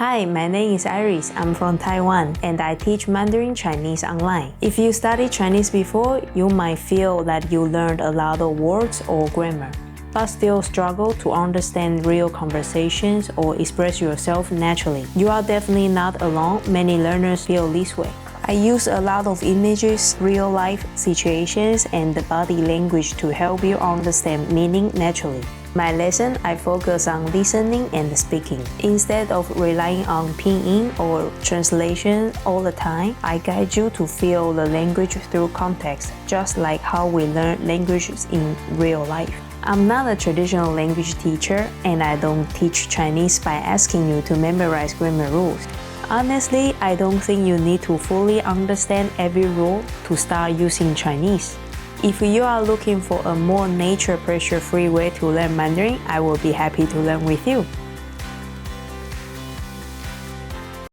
Hi, my name is Iris. I'm from Taiwan and I teach Mandarin Chinese online. If you studied Chinese before, you might feel that you learned a lot of words or grammar, but still struggle to understand real conversations or express yourself naturally. You are definitely not alone. Many learners feel this way. I use a lot of images, real-life situations, and the body language to help you understand meaning naturally. My lesson, I focus on listening and speaking. Instead of relying on pinyin or translation all the time, I guide you to feel the language through context, just like how we learn languages in real life. I'm not a traditional language teacher, and I don't teach Chinese by asking you to memorize grammar rules. Honestly, I don't think you need to fully understand every rule to start using Chinese. If you are looking for a more nature pressure-free way to learn Mandarin, I will be happy to learn with you.